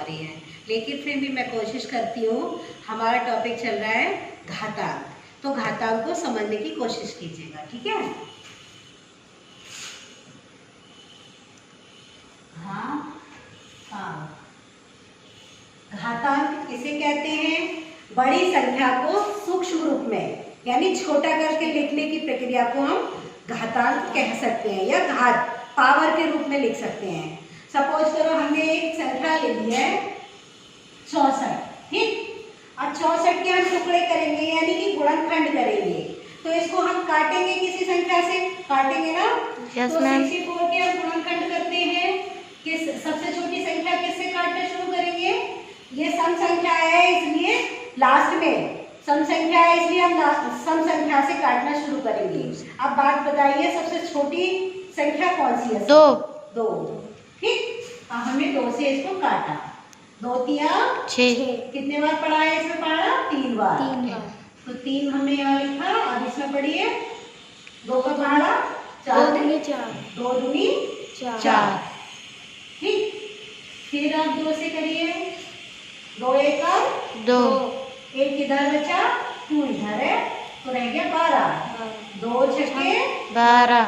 रही है, लेकिन फिर भी मैं कोशिश करती हूँ। हमारा टॉपिक चल रहा है घातांक, तो घातांक को समझने की कोशिश कीजिएगा, ठीक है। घातांक किसे कहते हैं? बड़ी संख्या को सूक्ष्म रूप में यानी छोटा करके लिखने की प्रक्रिया को हम घातांक कह सकते हैं, या घात पावर के रूप में लिख सकते हैं। सपोज करो हमने एक संख्या ले ली है 64, ठीक। अब 64 के हम टुकड़े करेंगे यानी कि गुणनखंड करेंगे, तो इसको हम काटेंगे किसी संख्या से, काटेंगे ना। yes, तो 64 के हम गुणनखंड करते हैं, किस सबसे छोटी संख्या किससे काटना शुरू करेंगे? ये सम संख्या है इसलिए लास्ट में सम संख्या है इसलिए हम सम संख्या से काटना शुरू करेंगे। अब बात बताइए सबसे छोटी संख्या कौन सी है? दो, ठीक। अब हमने 2 से इसको काटा, 2 तिया 6। कितने बार पढ़ा है इसमें? पढ़ा 3 बार। तो 3 हमने यहाँ लिखा। अब इसमें पढ़िए 2 का पढ़ा 4, 2 दूनी 4, ठीक। फिर आप 2 से करिए, 2 एक 2, 1 इधर बचा, 2 इधर है, तो रह गया 12, 2 छक्के 12,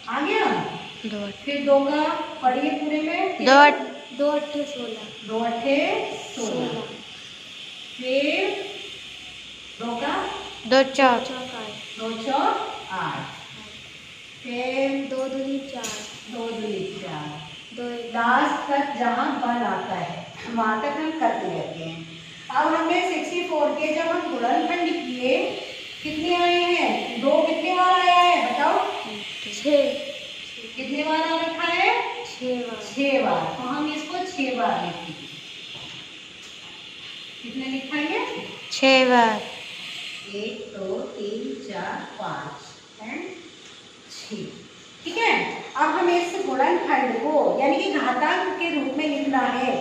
आ गया। फिर 2 का पढ़िए पूरे में, 2 अट्ठे 16, फिर 2 का 2 चौक 8, फिर 2 दूनी 4, लास्ट तक जहाँ 1 आता है वहाँ तक हम करते रहते हैं। अब हमने 64 के जब हम गुणनखंड किए कितने आए हैं? 2 कितने बार आया है बताओ? 6। कितने बार आ रखा है? 6 बार। तो हम इसको 6 बार लिखेंगे। कितने लिखा है? 6 बार। 1 2 3 4 5 एंड 6, ठीक है। अब हमें इस गुणनखंड को यानी कि घातांक के रूप में लिखना है,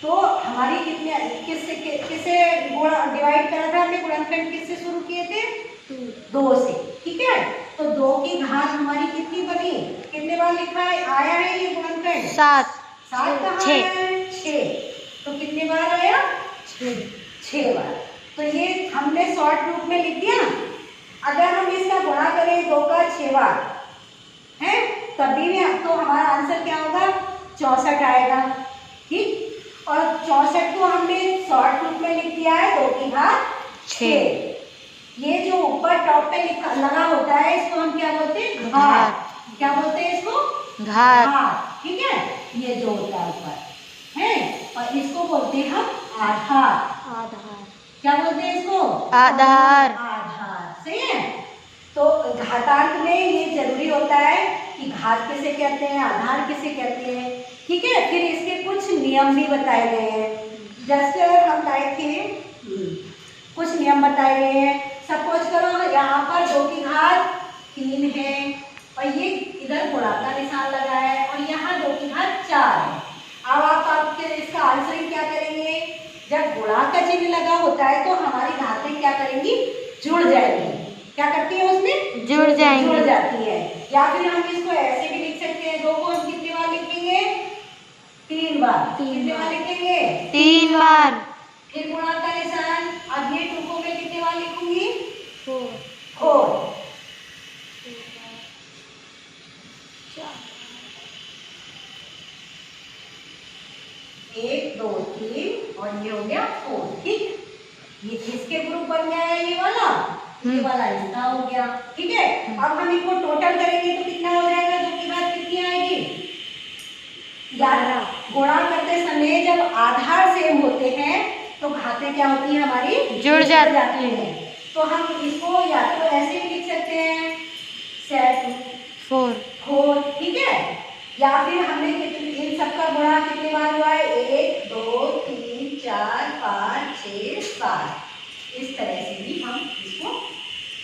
तो हमारी किससे डिवाइड करा था हमने? गुणनखंड किससे शुरू किए थे? 2 से, ठीक है। तो 2 की घात हमारी कितनी बनी? कितने बार लिखा है आया है ये गुणनखंड? 7 कहाँ आया है? 6। तो कितने बार आया? 6 बार। तो ये हमने शॉर्ट रूप में लिख दिया। अगर हम इसका गुणा करें 2 का 6 बार है, तभी में तो हमारा आंसर क्या होगा? 64 आएगा, ठीक। और 64 को हमने शॉर्ट रूप में लिख दिया है 2 की घात 6। ये जो ऊपर टॉप पे लिखा लगा होता है इसको हम क्या बोलते हैं? घात। क्या बोलते हैं इसको? घात, ठीक है। ये जो होता है ऊपर है, और इसको बोलते हैं हम आधार। क्या बोलते हैं इसको? आधार। सही है। तो घातांक में ये जरूरी होता है कि घात किसे कहते हैं, आधार किसे कहते हैं, ठीक है। फिर इसके कुछ नियम भी बताए गए हैं। जैसे हम लाए थे कुछ नियम बताए गए हैं। सपोज करो यहाँ पर 2 की घात 3 है और ये इधर गुणा का निशान लगा है और यहाँ 2 की घात 4 है। अब आपके इसका आंसर क्या करेंगे? जब गुणा का चिन्ह लगा होता है तो हमारी घातें क्या करेंगी? जुड़ जाएंगी। क्या करती है उसमें? जुड़ जाती है। या फिर हम इसको ऐसे भी लिख सकते हैं, 2 को हम कितने बार लिखेंगे? 3 बार। कितने बार लिखेंगे? 3 बार। फिर गुणा का निशान, अब ये 2 को मैं कितने बार लिखूंगी? 4। 1 2 3 और ये हो गया 4, ठीक। ये किसके ग्रुप बन गया है? ये वाला इसका हो गया, ठीक है। अब हम इनको टोटल करेंगे तो कितना हो जाएगा? 2 की घात कितनी आएगी? 11। गुणा करते समय जब आधार सेम होते हैं तो घातें क्या होती है? हमारी जुड़ जाती हैं। तो हम इसको या तो ऐसे भी लिख सकते हैं 4, ठीक है। या फिर हमने इन सबका गुणा कितने बार हुआ है? 1 2 3 4 5 6 7। इस तरह से भी हम इसको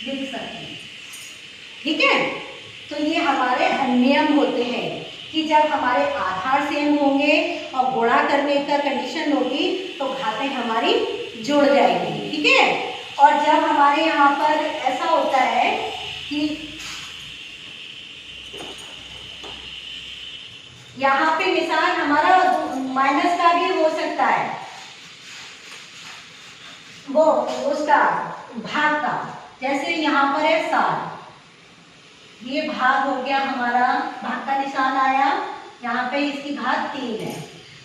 लिख सकते हैं, ठीक है। तो ये हमारे नियम होते हैं कि जब हमारे आधार सेम होंगे और गुणा करने का कंडीशन होगी तो घातें हमारी जुड़ जाएंगी, ठीक है। और जब हमारे यहाँ पर ऐसा होता है कि यहाँ पे निशान हमारा वो उसका भाग का, जैसे यहाँ पर है 7, ये भाग हो गया हमारा, भाग का निशान आया, यहाँ पे इसकी घात 3 है।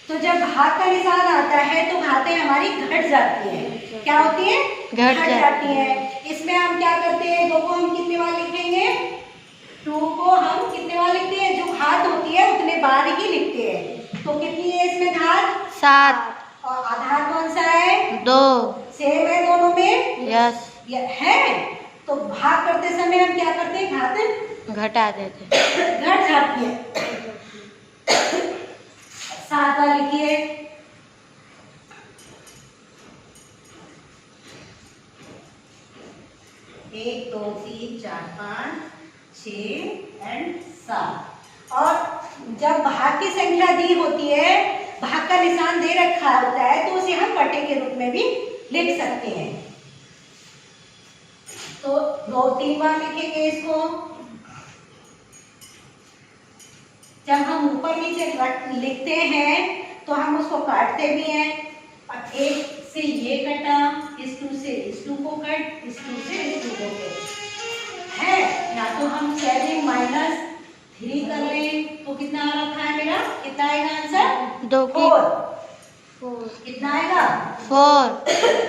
तो जब भाग का निशान आता है तो घातें हमारी घट जाती है। क्या होती है? घट जाती है। इसमें हम क्या करते हैं, 2 को हम कितने बार लिखेंगे? 2 को हम कितने बार लिखते हैं? जो घात होती है उतने बार ही लिखते हैं। तो कितनी है इसमें घात? 7। और आधार कौन सा है? 2। सेम है दोनों में? यस। है। तो भाग करते समय हम क्या करते हैं? घात घटा देते, घट जाती है। 7 बार लिखिए। 1 2 3 4 5 6 एंड 7। और जब भाग की संख्या दी होती है, भाग का निशान दे रखा होता है, तो उसे हम बटे के रूप में भी लिख सकते हैं। तो 2-3 बार लिखेंगे इसको। जब हम ऊपर नीचे लिखते हैं तो हम उसको काटते भी हैं। और 1 से ये कटा, इस 2 से इस 2 को कट, इस 2 से इस 2 को कट है। या तो हम 7 माइनस 3 कर लें तो कितना आ रखा है मेरा? कितना आएगा आंसर? 2 की 4। कितना आएगा? 4।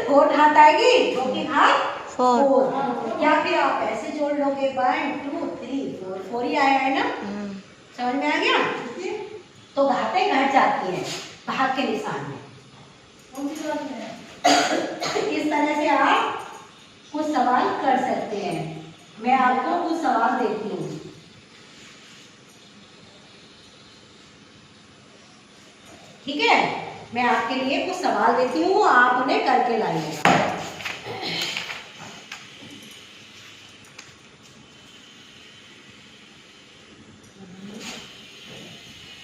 4 घात आएगी, 2 की घात 4। या फिर आप ऐसे जोड़ लोगे 1 2 3 4, 4 ही आया है ना? समझ में आ गया? तो घातें घट जाती हैं भाग के निशान में। इस तरह से आप कुछ सवाल कर सकते हैं। मैं आपको कुछ सवाल देती हूँ। ठीक है, मैं आपके लिए कुछ सवाल देती हूँ, आप उन्हें करके लाइएगा।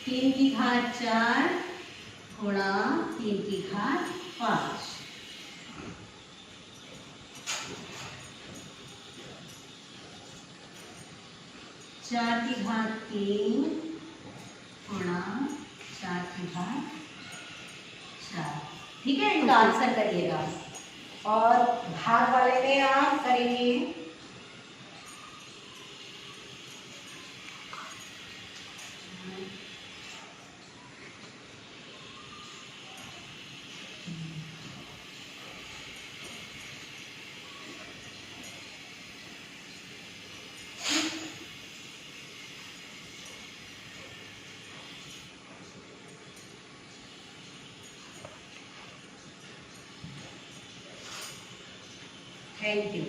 3 की घात 4 गुणा 3 की घात 5। 4 की घात 3 गुणा 4 की घात 4। ठीक है, इनका आंसर करिएगा। और भाग वाले में आप करेंगे थैंक यू।